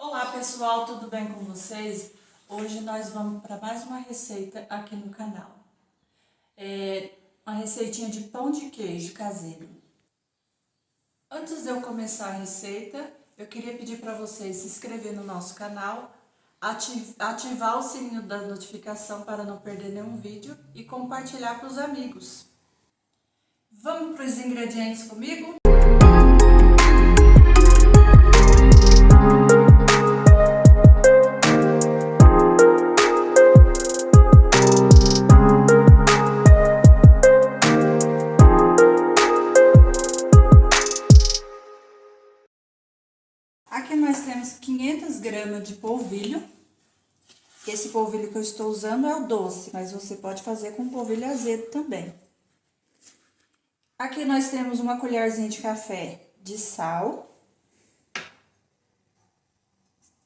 Olá pessoal, tudo bem com vocês? Hoje nós vamos para mais uma receita aqui no canal. Uma receitinha de pão de queijo caseiro. Antes de eu começar a receita, eu queria pedir para vocês se inscrever no nosso canal, ativar o sininho da notificação para não perder nenhum vídeo e compartilhar para os amigos. Vamos para os ingredientes comigo? Aqui nós temos 500 gramas de polvilho. Esse polvilho que eu estou usando é o doce, mas você pode fazer com polvilho azedo também. Aqui nós temos uma colherzinha de café de sal.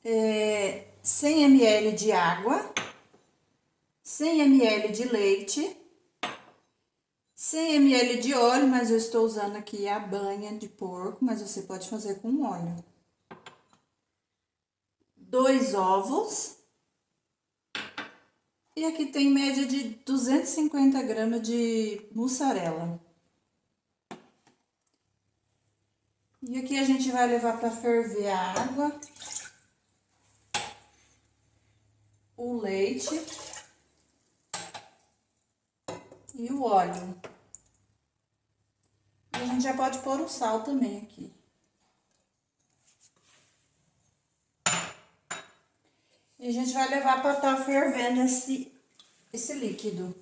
100 ml de água. 100 ml de leite. 100 ml de óleo, mas eu estou usando aqui a banha de porco, mas você pode fazer com óleo. 2 ovos. E aqui tem média de 250 gramas de mussarela. E aqui a gente vai levar para ferver a água, o leite e o óleo. E a gente já pode pôr o sal também aqui. E a gente vai levar para estar fervendo esse líquido.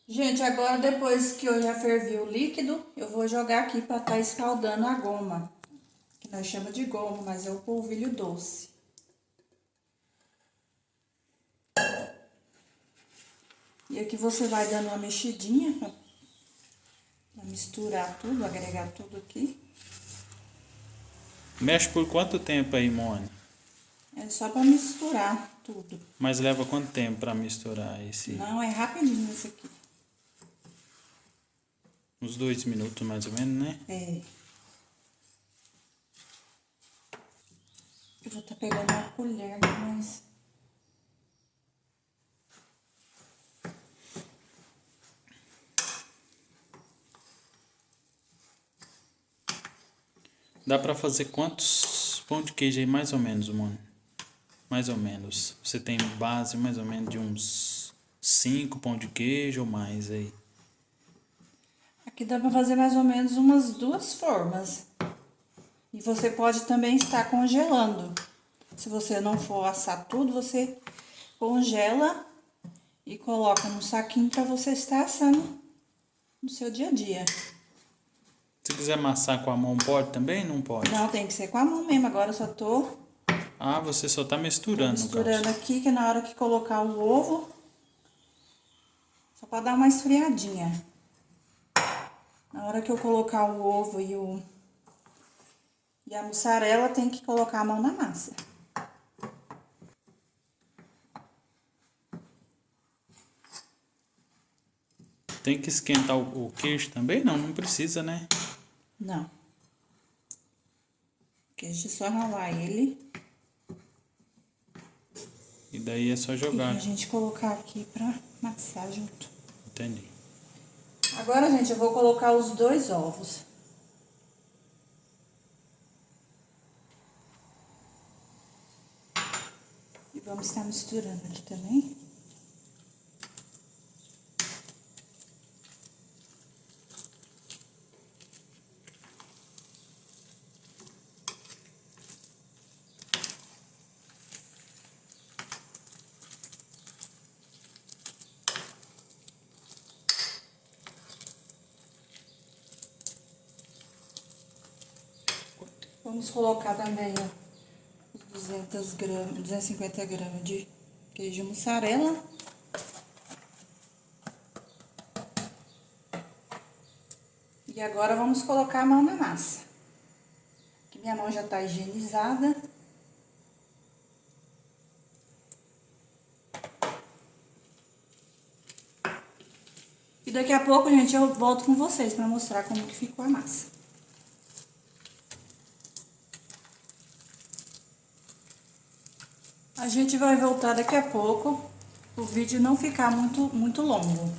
Gente, agora depois que eu já fervi o líquido, eu vou jogar aqui para estar escaldando a goma. Que nós chamamos de goma, mas é o polvilho doce. E aqui você vai dando uma mexidinha para misturar tudo, agregar tudo aqui. Mexe por quanto tempo aí, Mone? É só para misturar tudo. Mas leva quanto tempo para misturar esse? Não, é rapidinho isso aqui. Uns 2 minutos mais ou menos, né? É. Eu vou estar pegando uma colher, mas... Dá para fazer quantos pão de queijo aí, mais ou menos, Mone? Mais ou menos. Você tem base mais ou menos de uns 5 pão de queijo ou mais aí? Aqui dá para fazer mais ou menos umas 2 formas. E você pode também estar congelando. Se você não for assar tudo, você congela e coloca no saquinho para você estar assando no seu dia a dia. Se quiser amassar com a mão, pode também? Não pode? Não, tem que ser com a mão mesmo. Agora eu só tô Ah, você só tá misturando, no caso. aqui, que na hora que colocar o ovo, só para dar uma esfriadinha. Na hora que eu colocar o ovo e a mussarela, tem que colocar a mão na massa. Tem que esquentar o queijo também? Não, não precisa, né? Não. O queijo é só ralar ele. E daí é só E jogar. a gente colocar aqui pra amassar junto. Entendi. Agora, gente, eu vou colocar os 2 ovos. E vamos estar misturando aqui também. Vamos colocar também, ó, os 250 gramas de queijo mussarela. E agora vamos colocar a mão na massa. Aqui minha mão já tá higienizada. E daqui a pouco, gente, eu volto com vocês pra mostrar como que ficou a massa. A gente vai voltar daqui a pouco, o vídeo não ficar muito longo.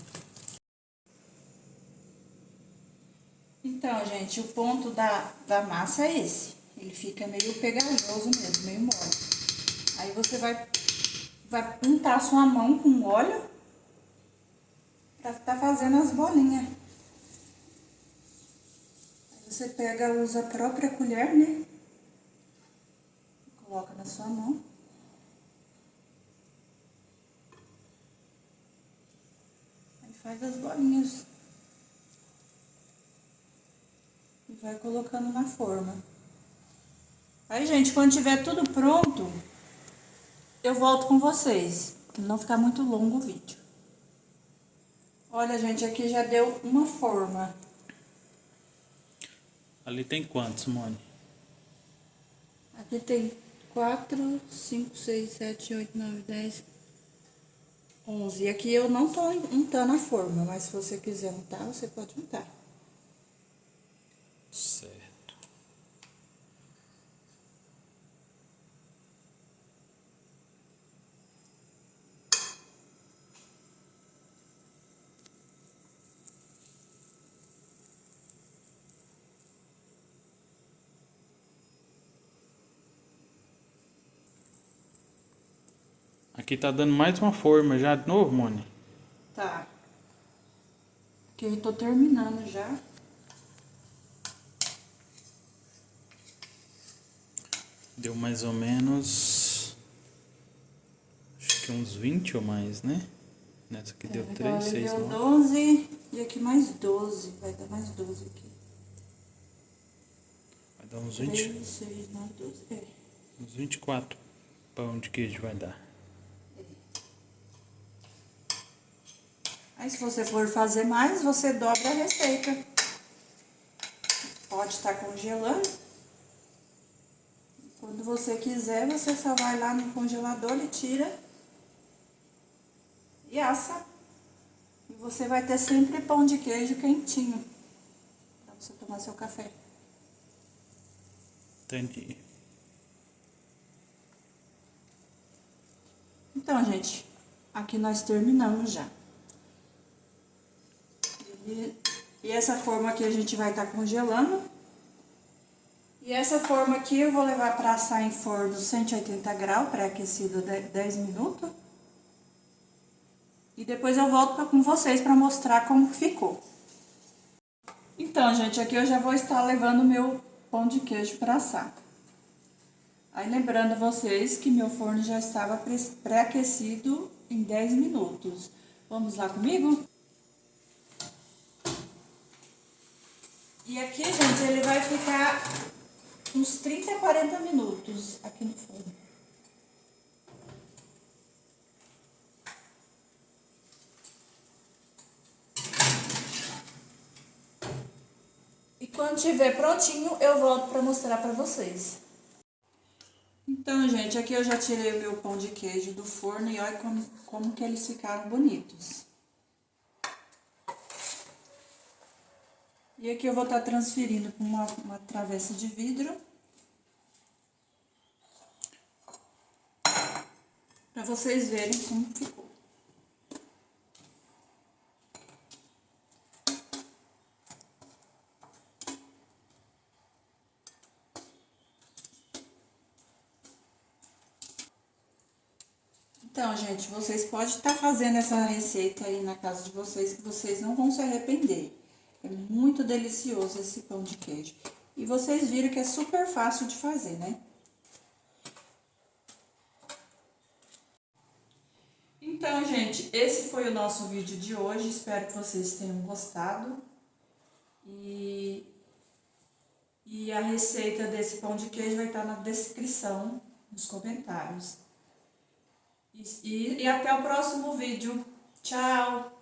Então, gente, o ponto da massa é esse. Ele fica meio pegajoso mesmo, meio mole. Aí você vai untar a sua mão com óleo pra tá fazendo as bolinhas. Aí você pega, usa a própria colher, né? Coloca na sua mão. Aí faz as bolinhas. E vai colocando na forma. Aí, gente, quando tiver tudo pronto, eu volto com vocês. Pra não ficar muito longo o vídeo. Olha, gente, aqui já deu uma forma. Ali tem quantos, Mone? Aqui tem 4, 5, 6, 7, 8, 9, 10, 11. E aqui eu não tô untando a forma, mas se você quiser untar, você pode untar. Certo. Aqui tá dando mais uma forma já de novo, Mone? Tá. Aqui eu tô terminando já. Deu mais ou menos... Acho que uns 20 ou mais, né? Nessa aqui deu 3, 6, Deu 9. 12 e aqui mais 12. Vai dar mais 12 aqui. Vai dar uns 20, 3, 6, 9, 12. É. uns 24 pão de queijo vai dar. Aí, se você for fazer mais, você dobra a receita. Pode estar congelando. Quando você quiser, você só vai lá no congelador e tira e assa. E você vai ter sempre pão de queijo quentinho para você tomar seu café. Entendi. Então, gente, aqui nós terminamos já. E essa forma aqui a gente vai estar congelando. E essa forma aqui eu vou levar para assar em forno 180 graus, pré-aquecido 10 minutos. E depois eu volto com vocês para mostrar como ficou. Então, gente, aqui eu já vou estar levando o meu pão de queijo para assar. Aí, lembrando vocês que meu forno já estava pré-aquecido em 10 minutos. Vamos lá comigo? E aqui, gente, ele vai ficar uns 30 a 40 minutos aqui no forno. E quando estiver prontinho, eu volto para mostrar para vocês. Então, gente, aqui eu já tirei o meu pão de queijo do forno e olha como que eles ficaram bonitos. E aqui eu vou estar transferindo para uma travessa de vidro. Para vocês verem como ficou. Então, gente, vocês podem estar fazendo essa receita aí na casa de vocês, que vocês não vão se arrepender. É muito delicioso esse pão de queijo. E vocês viram que é super fácil de fazer, né? Então, gente, esse foi o nosso vídeo de hoje. Espero que vocês tenham gostado. E a receita desse pão de queijo vai estar na descrição, nos comentários. E até o próximo vídeo. Tchau!